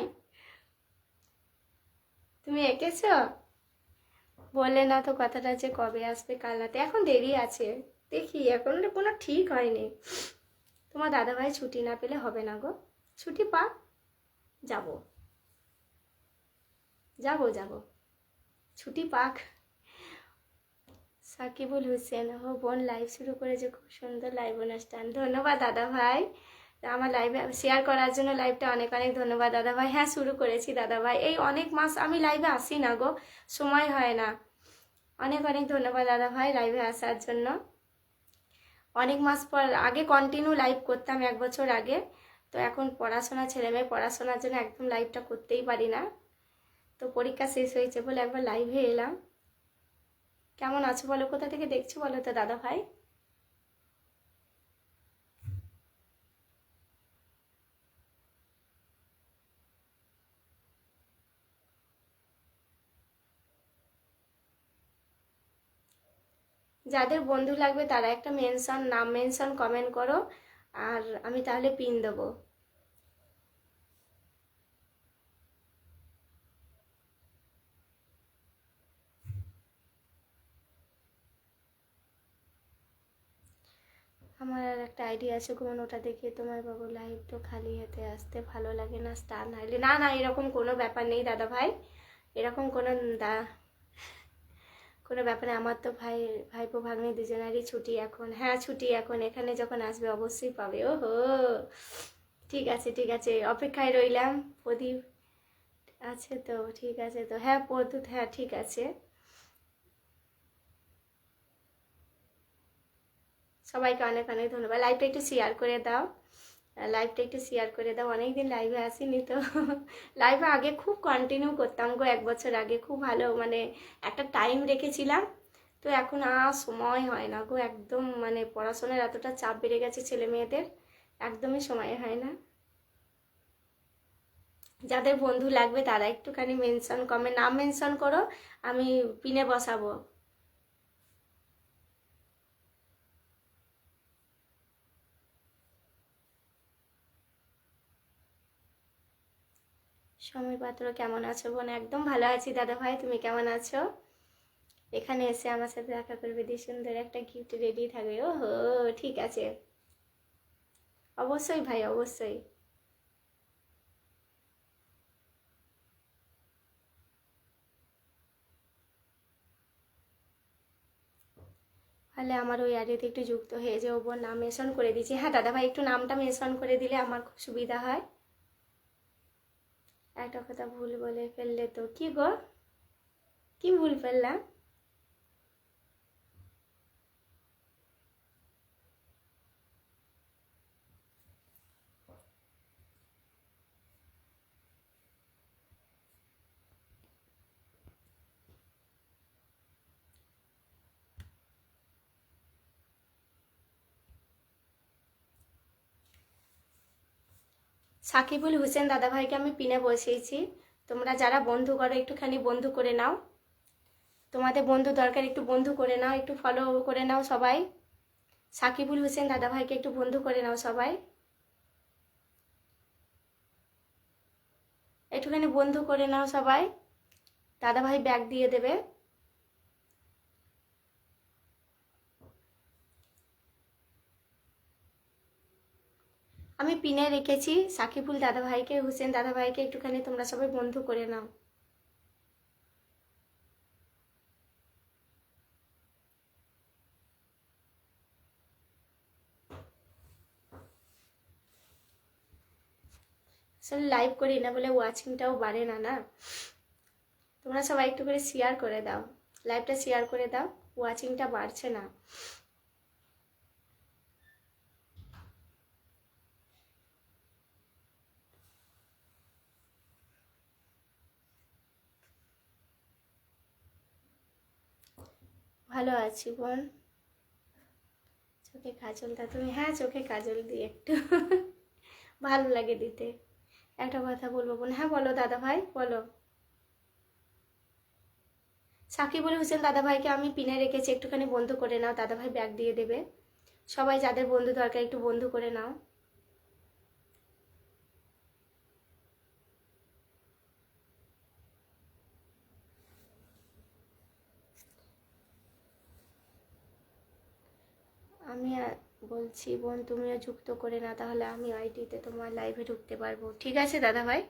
তুমি এঁকেছ? বললে না তো কথাটা, যে কবে আসবে কালনাতে, এখন দেরি আছে, দেখি এখন কোনো ঠিক হয়নি। তোমার দাদাভাই ছুটি না পেলে হবে না গো, ছুটি পা, যাব যাব যাব, ছুটি পাক। সাকিবুল হোসেন, ও বোন লাইভ শুরু করেছে, খুব সুন্দর লাইভ অনুষ্ঠান, ধন্যবাদ দাদা ভাই। আমার লাইভে শেয়ার করার জন্য লাইভটা অনেক অনেক ধন্যবাদ দাদা ভাই। হ্যাঁ শুরু করেছি দাদা ভাই, এই অনেক মাস আমি লাইভে আসি না গো, সময় হয় না। অনেক অনেক ধন্যবাদ দাদা ভাই লাইভে আসার জন্য। অনেক মাস পর, আগে কন্টিনিউ লাইভ করতাম 1 বছর আগে, তো এখন পড়াশোনা, ছেলে মেয়ে পড়াশোনার জন্য একদম লাইভটা করতেই পারি না। তো পরীক্ষা শেষ হয়েছে বলে একবার লাইভে এলাম। কেমন আছো বলো, কোথা থেকে দেখছো বলো তো দাদা ভাই? যাদের বন্ধু লাগবে তারা একটা মেনশন, নাম মেনশন কমেন্ট করো, আর আমি তাহলে পিন দেবো। আমার আর একটা আইডিয়া আছে, কোন ওটা দেখে তোমার বাবু লাইভ তো খালি হাতে আসতে ভালো লাগে না, স্টার নাইলে। না না, এরকম কোনো ব্যাপার নেই দাদা ভাই, এরকম কোনো কোনো ব্যাপারে। আমার তো ভাইপো ভাগ্নে দুজনেরই ছুটি এখন। হ্যাঁ ছুটি এখন, এখানে যখন আসবে অবশ্যই পাবে। ওহো, ঠিক আছে ঠিক আছে, অপেক্ষায় রইলাম। প্রদীপ আছে তো, ঠিক আছে তো, হ্যাঁ প্রদ্যুৎ, হ্যাঁ ঠিক আছে। সবাইকে অনেক অনেক ধন্যবাদ। লাইভটা একটু শেয়ার করে দাও, লাইভটা একটু শেয়ার করে দাও, অনেকদিন লাইভে আসিনি তো। লাইভে আগে খুব কন্টিনিউ করতাম গো, 1 বছর আগে খুব ভালো, মানে একটা টাইম রেখেছিলাম, তো এখন আর সময় হয় না গো, একদম মানে পড়াশোনার এতটা চাপ বেড়ে গেছে ছেলে মেয়েদের, একদমই সময় হয় না। যাদের বন্ধু লাগবে তারা একটুখানি মেনশন, নাম মেনশন করো, আমি পিনে বসাবো। সময় পাত্র কেমন আছো বোন? একদম ভালো আছি দাদা ভাই, তুমি কেমন আছো? এখানে এসে আমার সাথে দেখা করবে, দিয়ে সুন্দর একটা গিফট রেডি থাকবে। ও হো, ঠিক আছে, অবশ্যই ভাই, অবশ্যই। তাহলে আমার ওই আইডিতে একটু যুক্ত হয়ে যাও বোন, নাম মেনশন করে দিচ্ছি। হ্যাঁ দাদা ভাই, একটু নামটা মেনশন করে দিলে আমার খুব সুবিধা হয়। একটা কথা ভুল বলে ফেললে তো। কি গো, কি ভুল ফেললাম? সাকিবুল হোসেন দাদাভাইকে আমি পিনে বসিয়েছি। তোমরা যারা বন্ধু করো একটুখানি বন্ধু করে নাও, তোমাদের বন্ধু দরকার, একটু বন্ধু করে নাও, একটু ফলো করে নাও সবাই। সাকিবুল হোসেন দাদাভাইকে একটু বন্ধু করে নাও সবাই, একটুখানি বন্ধু করে নাও সবাই, দাদাভাই ব্যাগ দিয়ে দেবে। আমি পিনে রেখেছি সাকিবুল দাদাভাইকে, হোসেন দাদাভাইকে একটুখানি তোমরা সবাই বন্ধু করে নাও। আসলে লাইভ করি না বলে ওয়াচিংটাও বাড়ে না, না? তোমরা সবাই একটু করে শেয়ার করে দাও, লাইভটা শেয়ার করে দাও, ওয়াচিংটা বাড়ছে না। ভালো আছি বোন। চোখে কাজল দাও তুমি? হ্যাঁ, চোখে কাজল দিই একটু ভালো লাগে দিতে। একটা কথা বলবো বোন। হ্যাঁ বলো দাদা ভাই, বলো। সাকিবুল হোসেন দাদাভাইকে আমি পিনে রেখেছি, একটুখানি বন্ধু করে নাও, দাদাভাই ব্যাগ দিয়ে দেবে। সবাই যাদের বন্ধু দরকার একটু বন্ধু করে নাও। আমি বলছি বোন, তুমিও যুক্ত করে না, তাহলে আমি আইডিতে তোমার লাইভে ঢুকতে পারবো। ঠিক আছে দাদা ভাই।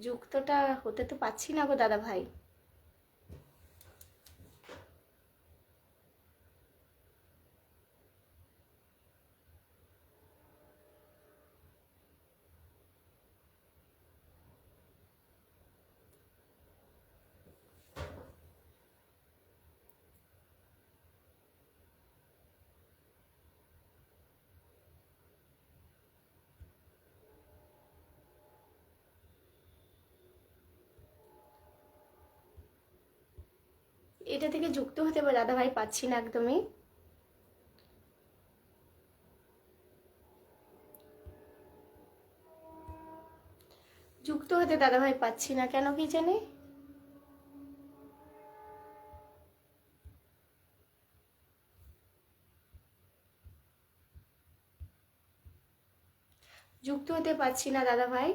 যুক্তটা হতে তো পাচ্ছি না গো দাদা ভাই। এটা থেকে যুক্ত হতে পারে দাদা ভাই, পাচ্ছি না একদমই। যুক্ত হতে দাদা ভাই পাচ্ছি না কেন কি জানি। যুক্ত হতে পারছি না দাদা ভাই,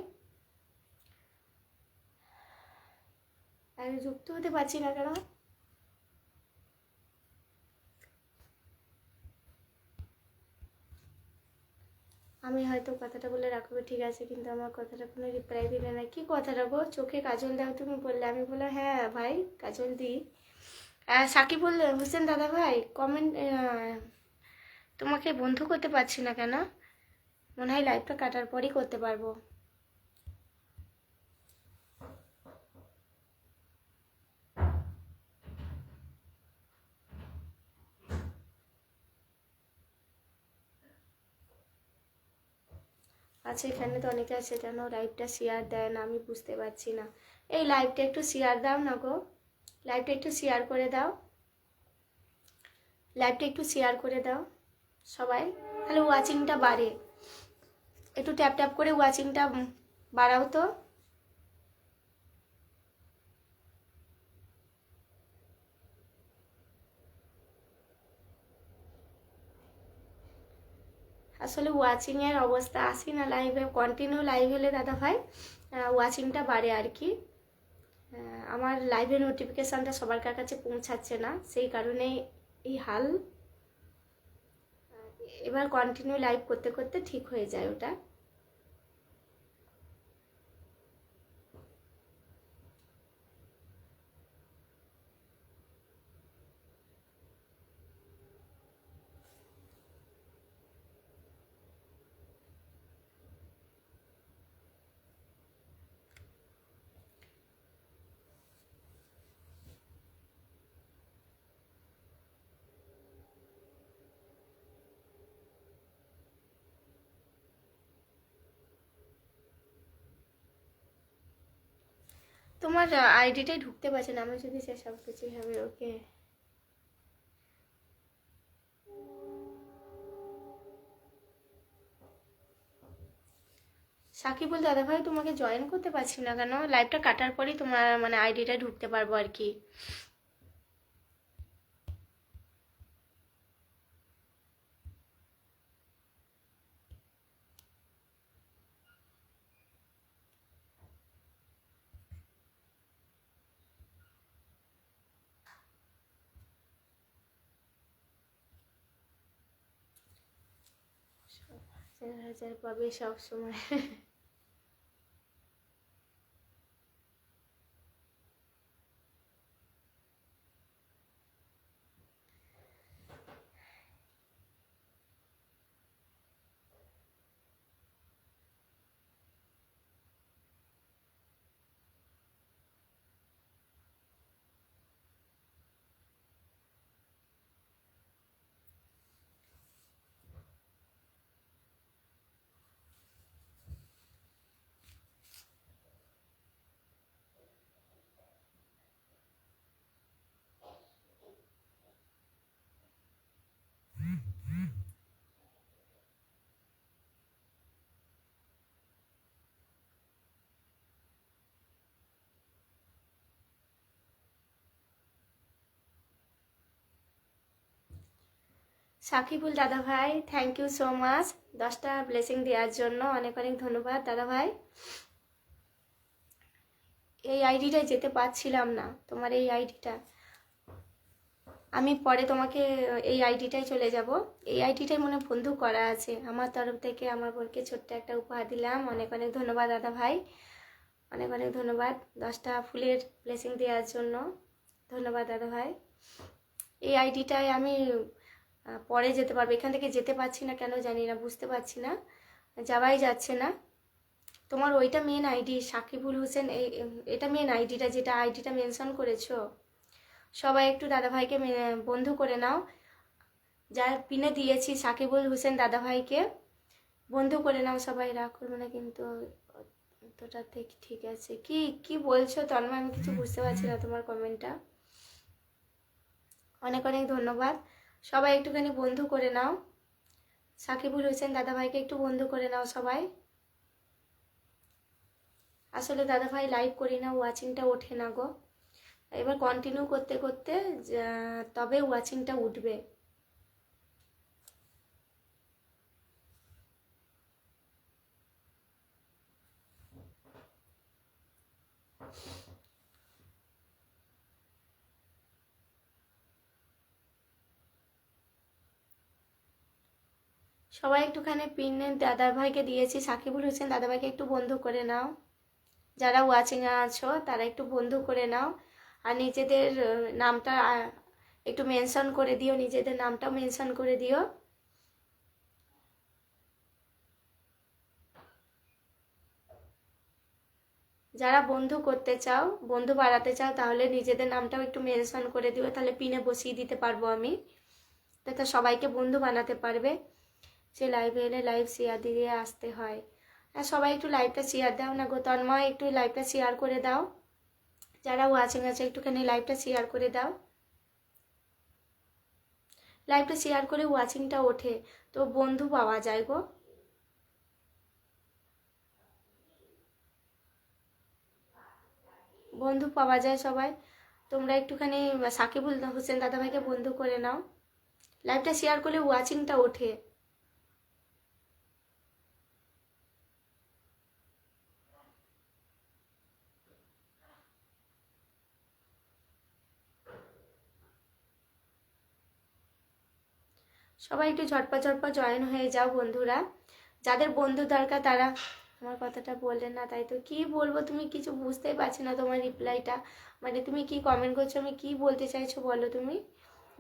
যুক্ত হতে পারছি না কেন? আমি হয়তো কথাটা বলে রাখবো, ঠিক আছে, কিন্তু আমার কথাটা কোনো রিপ্লাই দিলে না। কি কথাটা গো? চোখে কাজল দাও তুমি বললে, আমি বললাম হ্যাঁ ভাই কাজল দিই। সাকিবুল হোসেন দাদা ভাই কমেন্ট, তোমাকে বন্ধু করতে পারছি না কেন? মনে হয় লাইভটা কাটার পরই করতে পারবো। আচ্ছা, এখানে তো অনেকে আছে কেন লাইভটা শেয়ার দেয় না, আমি বুঝতে পারছি না। এই লাইভটা একটু শেয়ার দাও না গো, লাইভটা একটু শেয়ার করে দাও, লাইভটা একটু শেয়ার করে দাও সবাই, তাহলে ওয়াচিংটা বাড়ে। একটু ট্যাপ ট্যাপ করে ওয়াচিংটা বাড়াও তো। আসলে ওয়াচিংয়ের অবস্থা, আসি না লাইভে, কন্টিনিউ লাইভ হলে দাদা ভাই ওয়াচিংটা বাড়ে আর কি। আমার লাইভের নোটিফিকেশানটা সবার কাছে পৌঁছাচ্ছে না, সেই কারণেই এই হাল। এবার কন্টিনিউ লাইভ করতে করতে ঠিক হয়ে যায় ওটা। তোমার আইডিটাই ঢুকতে পারছে না, আমি যদি সে সব কিছুই হবে। ওকে, সাকিবুল দাদা ভাই তোমাকে জয়েন করতে পারছি না কেন? লাইভটা কাটার পরেই তোমার মানে আইডিটা ঢুকতে পারবো আর কি। হাজার হাজার পাবে সব সময়। সাকিবুল দাদা ভাই, থ্যাংক ইউ সো মাচ 10টা ব্লেসিং দেওয়ার জন্য, অনেক অনেক ধন্যবাদ দাদা ভাই। এই আইডিটায় যেতে পারছিলাম না, তোমার এই আইডিটা আমি পরে তোমাকে এই আইডিটাই চলে যাব। এই আইডিটাই মনে বন্ধু করা আছে আমার তরফ থেকে, আমার বোনকে ছোট্ট একটা উপহার দিলাম। অনেক অনেক ধন্যবাদ দাদা ভাই, অনেক অনেক ধন্যবাদ 10টা ফুলের ব্লেসিং দেওয়ার জন্য। ধন্যবাদ দাদা ভাই। এই আইডিটায় আমি পরে যেতে পারবো, এখান থেকে যেতে পারছি না কেন জানি না, বুঝতে পারছি না, যাওয়াই যাচ্ছে না। তোমার ওইটা মেন আইডি সাকিবুল হোসেন, এটা মেন আইডিটা, যেটা আইডিটা মেনশন করেছো। সবাই একটু দাদাভাইকে বন্ধু করে নাও, যার পিনে দিয়েছি সাকিবুল হোসেন দাদাভাইকে বন্ধু করে নাও সবাই, রাগ করবে না কিন্তু। অতটা ঠিক আছে। কি কি বলছো তন্ময়, আমি কিছু বুঝতে পারছি না তোমার কমেন্টটা। অনেক অনেক ধন্যবাদ। সবাই একটুখানি বন্ধু করে নাও, সাকিবুল হোসেন দাদাভাইকে একটু বন্ধু করে নাও সবাই। আসলে দাদাভাই লাইভ করি না, ওয়াচিংটা ওঠে না গো। এবার কন্টিনিউ করতে করতে তবে ওয়াচিংটা উঠবে। সবাই একটুখানি পিন দাদাভাইকে দিয়েছি, সাকিবুল হোসেন দাদাভাইকে একটু বন্ধু করে নাও, যারা ওয়াচিংয়ে আছো তারা একটু বন্ধু করে নাও। আর নিজেদের নামটা একটু মেনশন করে দিও, নিজেদের নামটাও মেনশন করে দিও। যারা বন্ধু করতে চাও, বন্ধু বাড়াতে চাও, তাহলে নিজেদের নামটাও একটু মেনশন করে দিও, তাহলে পিনে বসিয়ে দিতে পারবো আমি, তাতে সবাইকে বন্ধু বানাতে পারবে। যে লাইভে এলে লাইভ শেয়ার দিয়ে আসতে হয়, আর সবাই একটু লাইভটা শেয়ার দাও না গো, তন্ময় একটু লাইভটা শেয়ার করে দাও, যারা ওয়াচিং আছে একটুখানি লাইভটা শেয়ার করে দাও। লাইভটা শেয়ার করে ওয়াচিংটা ওঠে তো বন্ধু পাওয়া যায় গো। বন্ধু পাওয়া যায় সবাই, তোমরা একটুখানি সাকিবুল হোসেন দাদাভাইকে বন্ধু করে নাও, লাইভটা শেয়ার করলে ওয়াচিংটা ওঠে। সবাই একটু ঝটপট ঝটপট জয়েন হয়ে যাও বন্ধুরা, যাদের বন্ধু দরকার তারা। আমার কথাটা বললেন না, তাই তো কি বলবো, তুমি কিছু বুঝতেই পারছি না তোমার রিপ্লাইটা, মানে তুমি কি কমেন্ট করছো, আমি কি বলতে চাইছো বলো, তুমি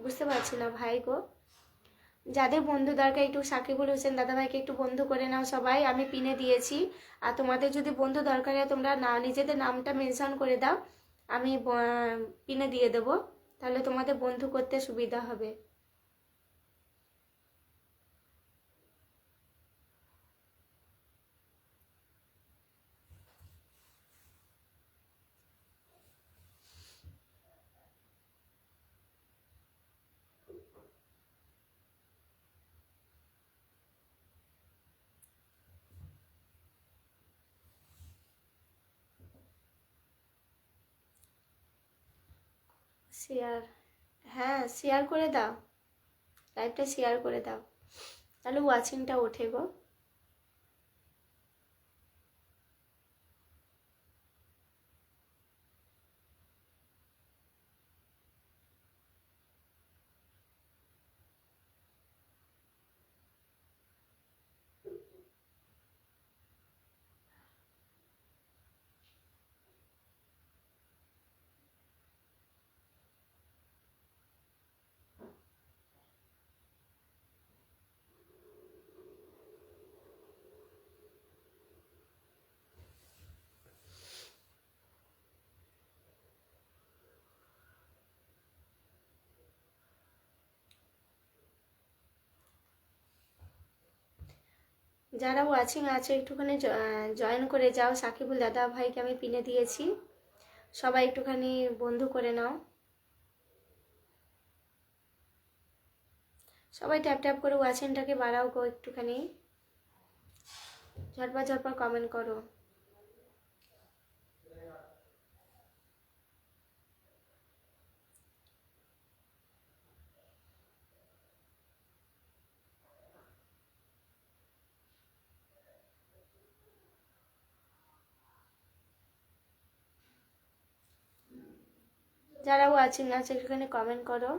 বুঝতে পারছি না ভাই গো। যাদের বন্ধু দরকার একটু সাকিবুল হোসেন দাদাভাইকে একটু বন্ধু করে নাও সবাই, আমি পিনে দিয়েছি। আর তোমাদের যদি বন্ধু দরকার হয় তোমরা না নিজেদের নামটা মেনশন করে দাও, আমি পিনে দিয়ে দেবো, তাহলে তোমাদের বন্ধু করতে সুবিধা হবে। শেয়ার, হ্যাঁ শেয়ার করে দাও, লাইভটা শেয়ার করে দাও, তাহলে ওয়াচিংটা ওঠে গো। যারা ওয়াচিং আছে একটুখানি জয়েন করে যাও, সাকিবুল দাদা ভাইকে আমি পিনে দিয়েছি, সবাই একটুখানি বন্ধু করে নাও, সবাই ট্যাপ ট্যাপ করে ওয়াচিংটাকে বাড়াও গো, একটুখানি ঝটপট ঝটপট কমেন্ট করো। যারা ওয়াচিং আছে একটুখানি কমেন্ট করো।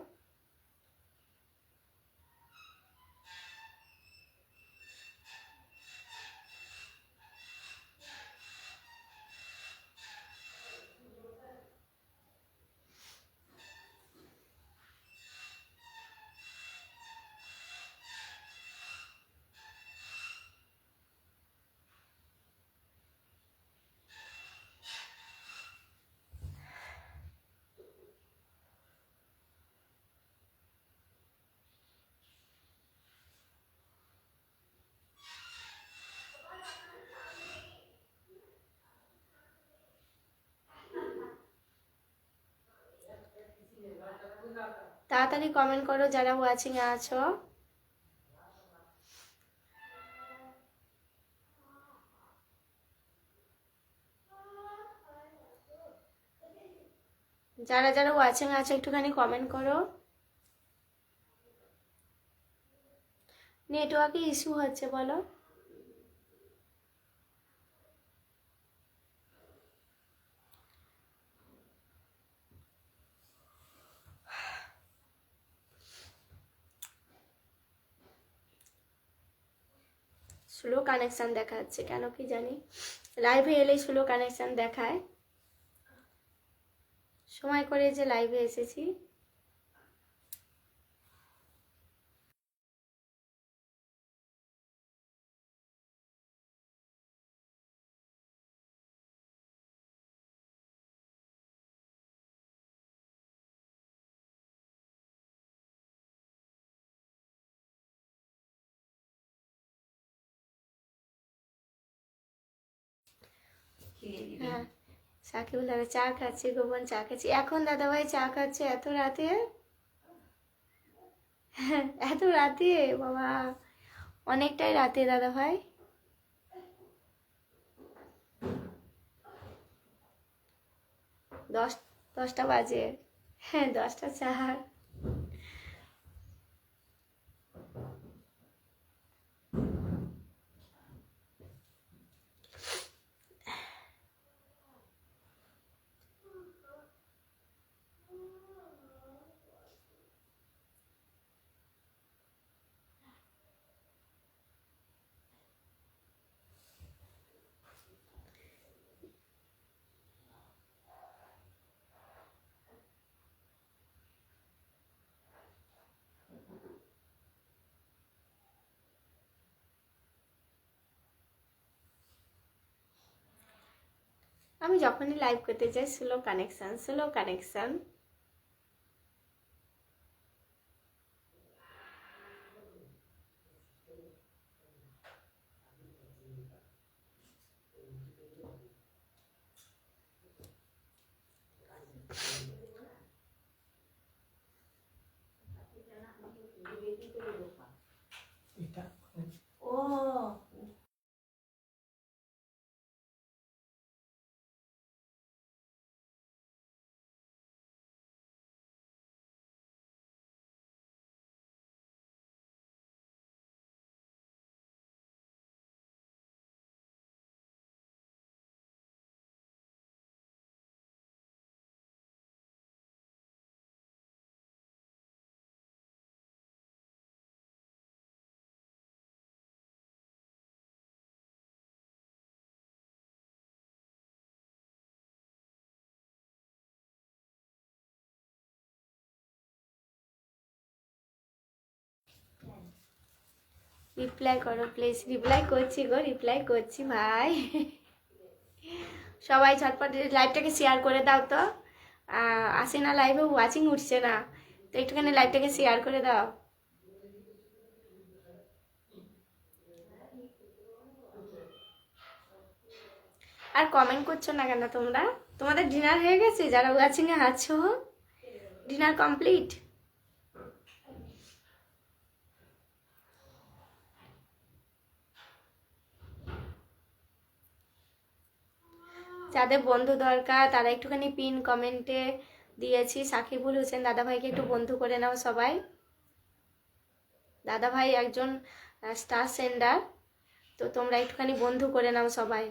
তাড়াতাড়ি কমেন্ট করো যারা ওয়াচিং এ আছো। যারা যারা ওয়াচিং আছে একটুখানি কমেন্ট করো। নেটওয়ার্কে ইস্যু হচ্ছে বলো। স্লো কানেকশন দেখাচ্ছে কেন কি জানি, লাইভে এলেই স্লো কানেকশন দেখায়, সময় করে যে লাইভে এসেছি। হ্যাঁ, সাকিবুল দাদা চা খাচ্ছে, গোপন চা খাচ্ছি এখন। দাদাভাই চা খাচ্ছে এত রাতে? এত রাতে বাবা, অনেকটাই রাতে দাদাভাই। 10টা বাজে। হ্যাঁ, 10টা 4। আমি যখনই লাইভ করতে চাই slow connection, slow connection. Reply করো প্লিজ। রিপ্লাই করছি গো, রিপ্লাই করছি ভাই। সবাই ঝটপট লাইভটাকে শেয়ার করে দাও তো। আসে না লাইভে, ওয়াচিং উঠছে না, তো একটুখানি লাইভটাকে শেয়ার করে দাও। আর কমেন্ট করছো না কেন তোমরা? তোমাদের ডিনার হয়ে গেছে? যারা ওয়াচিংয়ে আছো, ডিনার কমপ্লিট? যাদের বন্ধু দরকার তারা একটুখানি পিন কমেন্টে দিয়েছি। সাকিবুল হোসেন দাদাভাইকে একটু বন্ধু করে নাও সবাই। দাদাভাই একজন স্টার সেন্ডার, তো তোমরা একটুখানি বন্ধু করে নাও সবাই।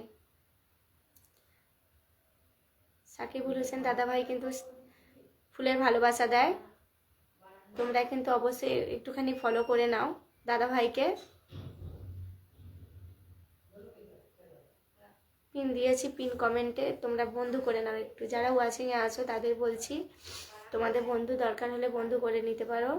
সাকিবুল হোসেন দাদাভাই কিন্তু ফুলের ভালোবাসা দেয়, তোমরা কিন্তু অবশ্যই একটুখানি ফলো করে নাও দাদাভাইকে। পিন দিয়েছি, পিন কমেন্টে তোমরা বন্ধু করে নাও একটু। যারা ওয়াচিংয়ে আছো তাদের বলছি, তোমাদের বন্ধু দরকার হলে বন্ধু করে নিতে পারো।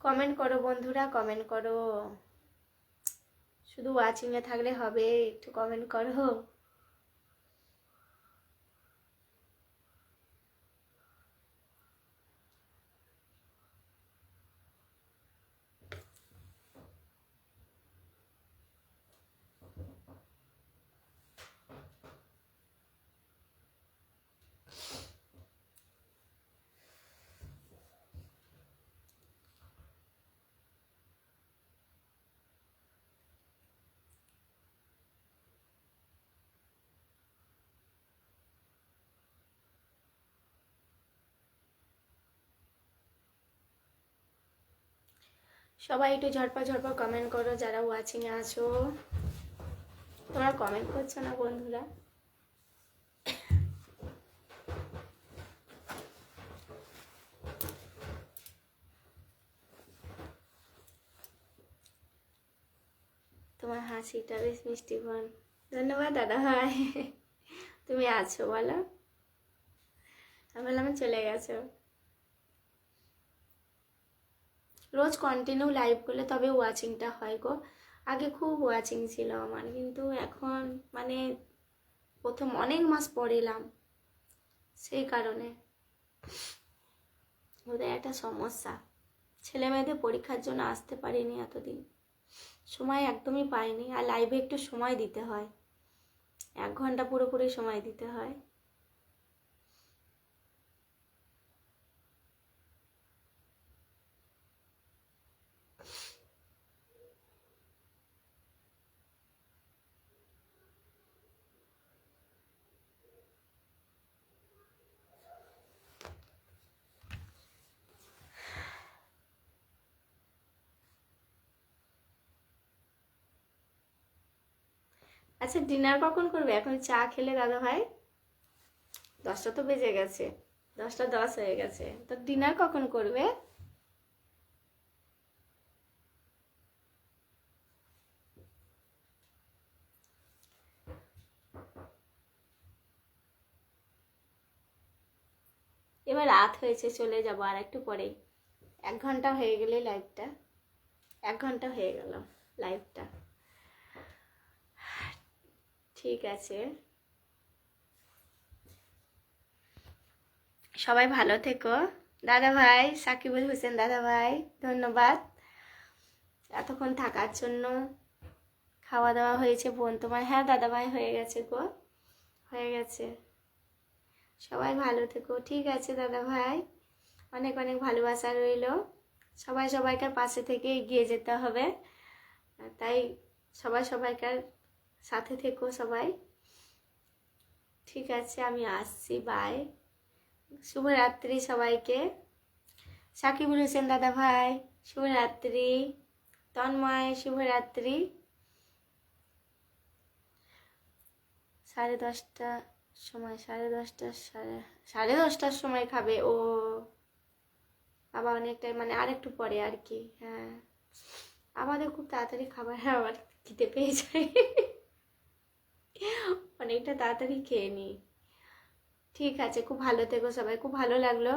কমেন্ট করো বন্ধুরা, কমেন্ট করো। শুধু ওয়াচিংয়ে থাকলে হবে, একটু কমেন্ট করো। সবাই একটু ঝটপট ঝটপট কমেন্ট করো যারা ওয়াচিংয়ে আছো। তোমরা কমেন্ট করছো না বন্ধুরা। তোমার হাসিটা বেশ মিষ্টি বোন। ধন্যবাদ দাদা ভাই। তুমি আছো বলো, আমি বললাম চলে গেছো। রোজ কন্টিনিউ লাইভ করলে তবে ওয়াচিংটা হয় গো। আগে খুব ওয়াচিং ছিল আমার, কিন্তু এখন মানে প্রথম অনেক মাস পর এলাম, সেই কারণে ওদের একটা সমস্যা। ছেলে মেয়েদের পরীক্ষার জন্য আসতে পারিনি এতদিন, সময় একদমই পাইনি। আর লাইভে একটু সময় দিতে হয়, 1 ঘন্টা পুরোপুরি সময় দিতে হয়। আচ্ছা ডিনার কখন করবে? এখন চা খেলে দাদা ভাই? 10টা তো বেজে গেছে, 10টা 10 হয়ে গেছে, তো ডিনার কখন করবে? এবার রাত হয়েছে, চলে যাবো আর একটু পরেই। 1 ঘন্টা হয়ে গেলে লাইভটা, 1 ঘন্টা হয়ে গেল লাইভটা। ঠিক আছে, সবাই ভালো থেকো। দাদা ভাই সাকিবুল হোসেন দাদা ভাই, ধন্যবাদ এতক্ষণ থাকার জন্য। খাওয়া দাওয়া হয়েছে বোন তোমার? হ্যাঁ দাদা ভাই হয়ে গেছে গো, হয়ে গেছে। সবাই ভালো থেকো, ঠিক আছে দাদা ভাই, অনেক অনেক ভালোবাসা রইলো। সবাই সবাইকার পাশে থেকে এগিয়ে যেতে হবে, তাই সবাই সবাইকার সাথে থেকো সবাই। ঠিক আছে, আমি আসছি, বাই। শুভরাত্রি সবাইকে। সাকিবুল হোসেন দাদা ভাই শুভরাত্রি, তন্ময় শুভরাত্রি। 10:30 সময়, 10:30 সাড়ে 10টার সময় খাবে ও বাবা, অনেকটাই মানে আর একটু পরে আর কি। হ্যাঁ আমাদের খুব তাড়াতাড়ি খাবার আবার খেতে পেয়ে যায়, অনেকটা তাড়াতাড়ি খেয়ে নিই। ঠিক আছে, খুব ভালো থেকো সবাই, খুব ভালো লাগলো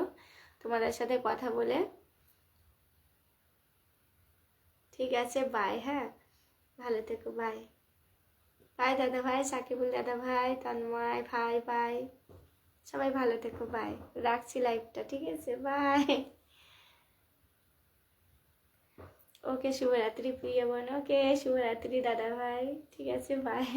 তোমাদের সাথে কথা বলে। ঠিক আছে, বাই। হ্যাঁ ভালো থেকো, বাই। বাই দাদা ভাই, সাকিবুল দাদা ভাই, তন্ময় ভাই, বাই। সবাই ভালো থেকো, বাই। রাখছি লাইভটা, ঠিক আছে, বাই। ওকে শুভরাত্রি প্রিয় বোন, ওকে শুভরাত্রি দাদা ভাই, ঠিক আছে, বাই।